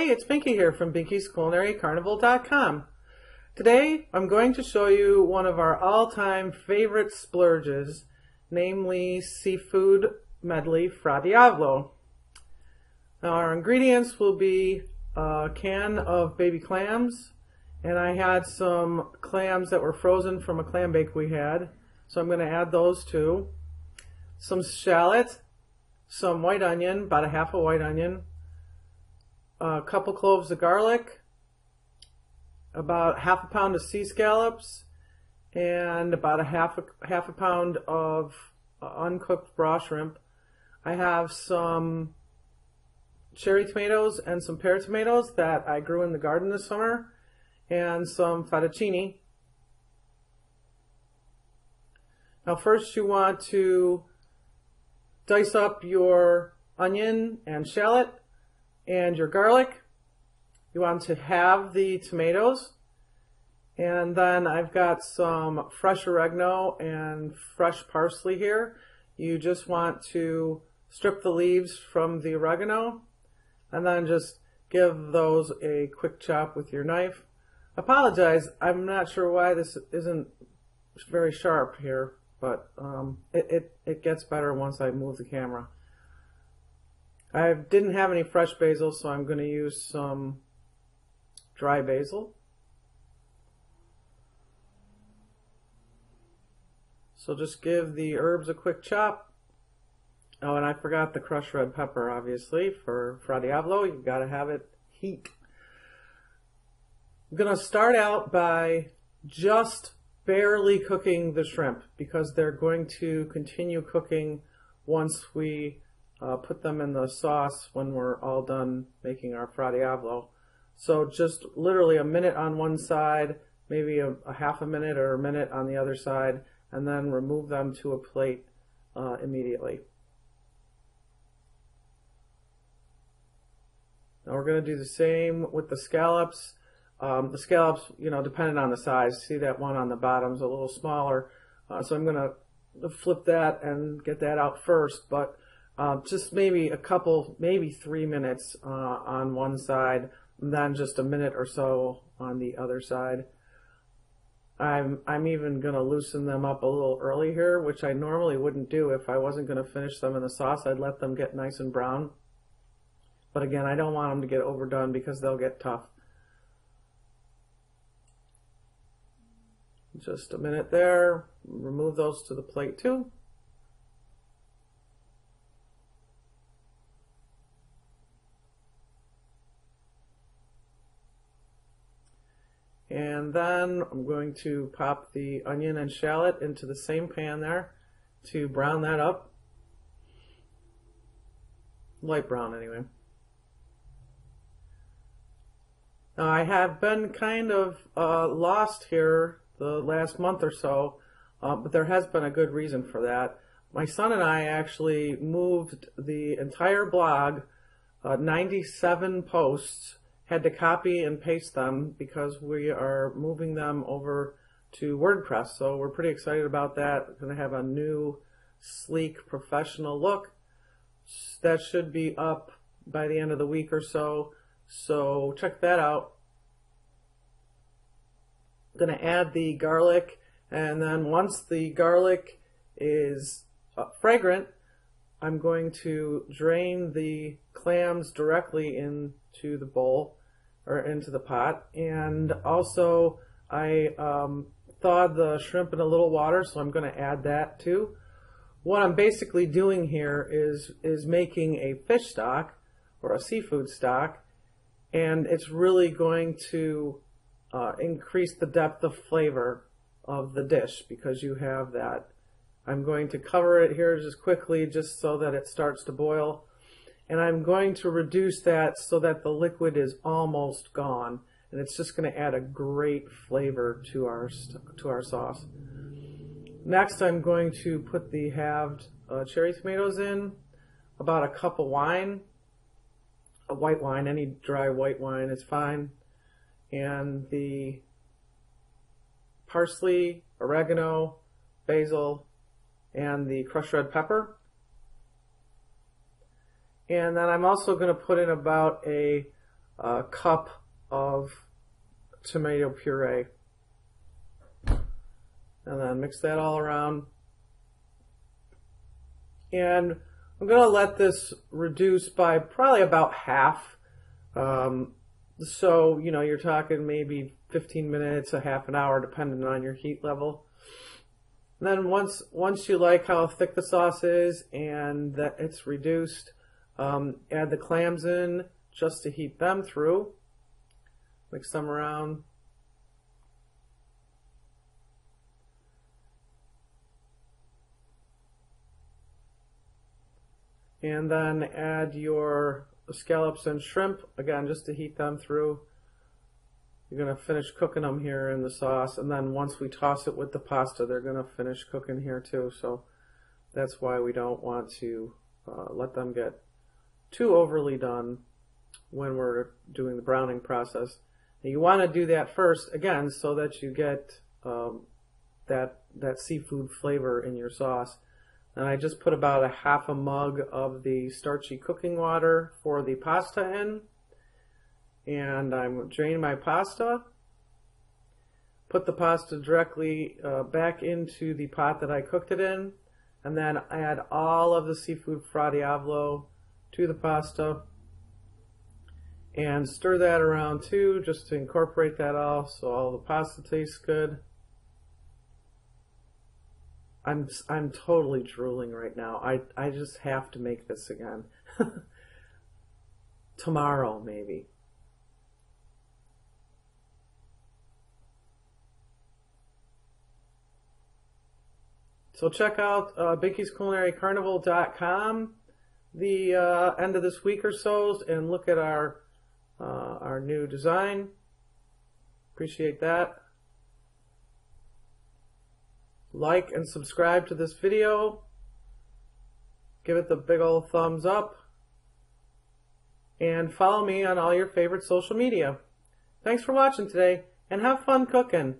it's Binky here from Binky'sCulinary.Carnival.com. Today I'm going to show you one of our all-time favorite splurges, namely seafood medley Fra Diavolo. Now our ingredients will be a can of baby clams, and I had some clams that were frozen from a clam bake we had, so I'm going to add those too. Some shallot, some white onion, about a half a white onion, a couple cloves of garlic, about half a pound of sea scallops, and about half a pound of uncooked raw shrimp. I have some cherry tomatoes and some pear tomatoes that I grew in the garden this summer, and some fettuccine. Now first you want to dice up your onion and shallot and your garlic. You want to halve the tomatoes, and then I've got some fresh oregano and fresh parsley here. You just want to strip the leaves from the oregano and then just give those a quick chop with your knife. Apologize, I'm not sure why this isn't very sharp here, but it gets better once I move the camera. I didn't have any fresh basil, so I'm going to use some dry basil. So just give the herbs a quick chop. Oh, and I forgot the crushed red pepper, obviously, for Fra Diavolo. You've got to have it heat. I'm going to start out by just barely cooking the shrimp, because they're going to continue cooking once we put them in the sauce when we're all done making our Fra Diavolo. So just literally a minute on one side, maybe a half a minute or a minute on the other side, and then remove them to a plate immediately. Now we're going to do the same with the scallops. The scallops, depending on the size. See that one on the bottom's a little smaller, so I'm going to flip that and get that out first, but just maybe maybe 3 minutes on one side, and then just a minute or so on the other side. I'm even going to loosen them up a little early here, which I normally wouldn't do if I wasn't going to finish them in the sauce. I'd let them get nice and brown. But again, I don't want them to get overdone because they'll get tough. Just a minute there. Remove those to the plate too. And then I'm going to pop the onion and shallot into the same pan there to brown that up. Light brown anyway. Now I have been kind of lost here the last month or so, but there has been a good reason for that. My son and I actually moved the entire blog, 97 posts, had to copy and paste them because we are moving them over to WordPress. So we're pretty excited about that. We're going to have a new, sleek, professional look. That should be up by the end of the week or so. So check that out. I'm going to add the garlic, and then once the garlic is fragrant, I'm going to drain the clams directly into the bowl or into the pot. And also I thawed the shrimp in a little water, so I'm going to add that too. What I'm basically doing here is making a fish stock or a seafood stock, and it's really going to increase the depth of flavor of the dish because you have that. I'm going to cover it here just quickly just so that it starts to boil, and I'm going to reduce that so that the liquid is almost gone, and it's just going to add a great flavor to our sauce. Next I'm going to put the halved cherry tomatoes in, about a cup of wine, a white wine, any dry white wine is fine, and the parsley, oregano, basil, and the crushed red pepper. And then I'm also going to put in about a a cup of tomato puree. And then mix that all around. And I'm going to let this reduce by probably about half. So, you know, you're talking maybe 15 minutes, a half an hour, depending on your heat level. And then once you like how thick the sauce is and that it's reduced, add the clams in just to heat them through. Mix them around. And then add your scallops and shrimp, again, just to heat them through. You're going to finish cooking them here in the sauce, and then once we toss it with the pasta, they're going to finish cooking here too. So that's why we don't want to let them get too overly done when we're doing the browning process. Now you want to do that first, again, so that you get that seafood flavor in your sauce. And I just put about a half a mug of the starchy cooking water for the pasta in. And I'm draining my pasta. Put the pasta directly back into the pot that I cooked it in. And then add all of the seafood Fra Diavolo to the pasta. And stir that around too, just to incorporate that all so all the pasta tastes good. I'm totally drooling right now. I just have to make this again. Tomorrow, maybe. So check out Binky'sCulinaryCarnival.com the end of this week or so and look at our new design. Appreciate that. Like and subscribe to this video. Give it the big old thumbs up. And follow me on all your favorite social media. Thanks for watching today, and have fun cooking.